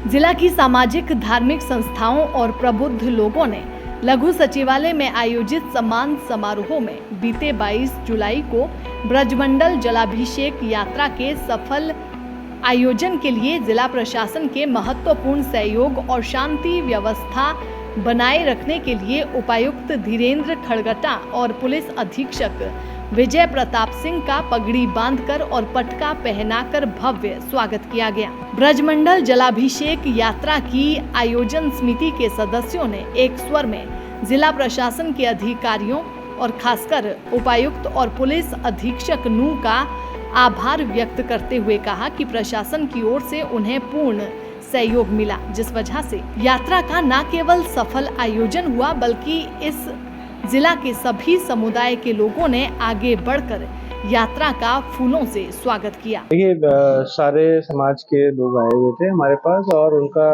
जिला की सामाजिक धार्मिक संस्थाओं और प्रबुद्ध लोगों ने लघु सचिवालय में आयोजित सम्मान समारोह में बीते 22 जुलाई को ब्रजमंडल जलाभिषेक यात्रा के सफल आयोजन के लिए जिला प्रशासन के महत्वपूर्ण सहयोग और शांति व्यवस्था बनाए रखने के लिए उपायुक्त धीरेन्द्र खड़गटा और पुलिस अधीक्षक विजय प्रताप सिंह का पगड़ी बांधकर और पटका पहनाकर भव्य स्वागत किया गया। ब्रजमंडल जलाभिषेक यात्रा की आयोजन समिति के सदस्यों ने एक स्वर में जिला प्रशासन के अधिकारियों और खासकर उपायुक्त और पुलिस अधीक्षक नू का आभार व्यक्त करते हुए कहा कि प्रशासन की ओर से उन्हें पूर्ण सहयोग मिला, जिस वजह से यात्रा का न केवल सफल आयोजन हुआ बल्कि इस जिला के सभी समुदाय के लोगों ने आगे बढ़कर यात्रा का फूलों से स्वागत किया। देखिए, सारे समाज के लोग आए हुए थे हमारे पास और उनका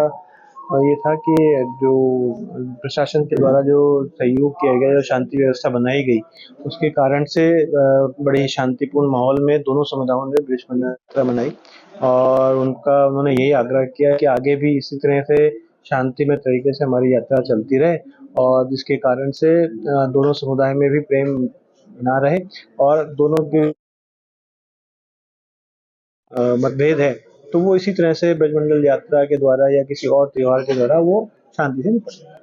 ये था कि जो प्रशासन के द्वारा जो सहयोग किया गया, जो शांति व्यवस्था बनाई गई, उसके कारण से बड़ी शांतिपूर्ण माहौल में दोनों समुदायों ने ब्रजमंडल यात्रा मनाई और उन्होंने यही आग्रह किया कि आगे भी इसी तरह से शांतिमय तरीके से हमारी यात्रा चलती रहे और जिसके कारण से दोनों समुदाय में भी प्रेम बना रहे और दोनों के मतभेद है तो वो इसी तरह से ब्रजमंडल यात्रा के द्वारा या किसी और त्योहार के द्वारा वो शांति से निपट जाए।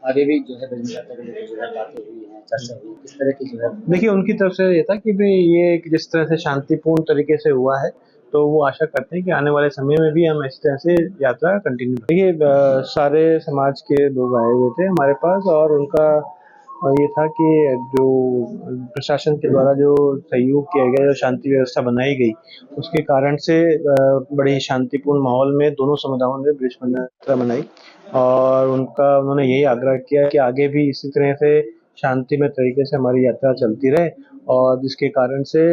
आगे भी जो है ब्रजमंडल यात्रा को लेकर जो है बातें हुई हैं, चर्चा हुई, किस तरह की जो है देखिए, उनकी तरफ से ये था कि भाई ये जिस तरह से शांतिपूर्ण तरीके से हुआ है तो वो आशा करते हैं कि आने वाले समय में भी हम इस तरह से यात्रा कंटिन्यू। देखिए, सारे समाज के लोग आए हुए थे हमारे पास और उनका ये था कि जो प्रशासन के द्वारा जो सहयोग किया गया, जो शांति व्यवस्था बनाई गई, उसके कारण से बड़ी शांतिपूर्ण माहौल में दोनों समुदायों ने ब्रजमंडल यात्रा मनाई और उन्होंने यही आग्रह किया कि आगे भी इसी तरह से शांतिमय तरीके से हमारी यात्रा चलती रहे और जिसके कारण से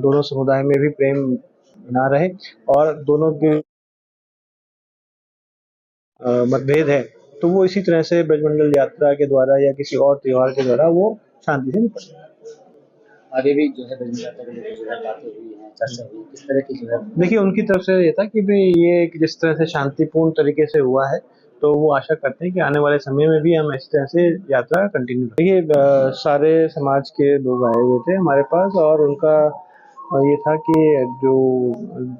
दोनों समुदाय में भी प्रेम बना रहे और दोनों के मतभेद है तो वो इसी तरह से ब्रजमंडल यात्रा के द्वारा या किसी और त्योहार के द्वारा वो शांति से निपट जाए। आगे भी जो है ब्रजमंडल यात्रा को लेकर जो है बातें हुई हैं, चर्चा हुई, किस तरह की जो है देखिए, उनकी तरफ से ये था कि भाई ये जिस तरह से शांतिपूर्ण तरीके से हुआ है तो वो आशा करते हैं कि आने वाले समय में भी हम इस तरह से यात्रा कंटिन्यू। देखिए, सारे समाज के लोग आए हुए थे हमारे पास और उनका ये था कि जो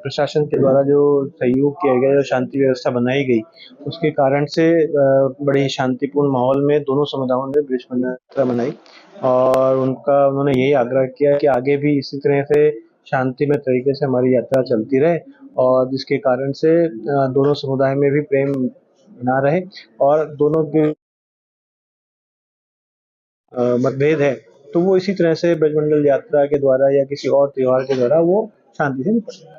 प्रशासन के द्वारा जो सहयोग किया गया, जो शांति व्यवस्था बनाई गई, उसके कारण से बड़ी शांतिपूर्ण माहौल में दोनों समुदायों ने ब्रजमंडल यात्रा मनाई और उन्होंने यही आग्रह किया कि आगे भी इसी तरह से शांतिमय तरीके से हमारी यात्रा चलती रहे और जिसके कारण से दोनों समुदाय में भी प्रेम बना रहे और दोनों के मतभेद है तो वो इसी तरह से ब्रजमंडल यात्रा के द्वारा या किसी और त्योहार के द्वारा वो शांति से निपट जाए।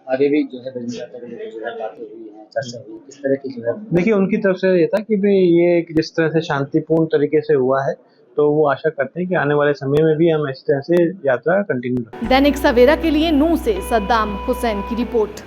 आगे भी जो है ब्रजमंडल यात्रा को लेकर जो है बातें हुई हैं, चर्चा हुई, किस तरह की जो है देखिए, उनकी तरफ से ये था कि भाई ये जिस तरह से शांतिपूर्ण तरीके से हुआ है तो वो आशा करते हैं कि आने वाले समय में भी हम इस तरह से यात्रा कंटिन्यू। दैनिक सवेरा के लिए नूह से सद्दाम हुसैन की रिपोर्ट।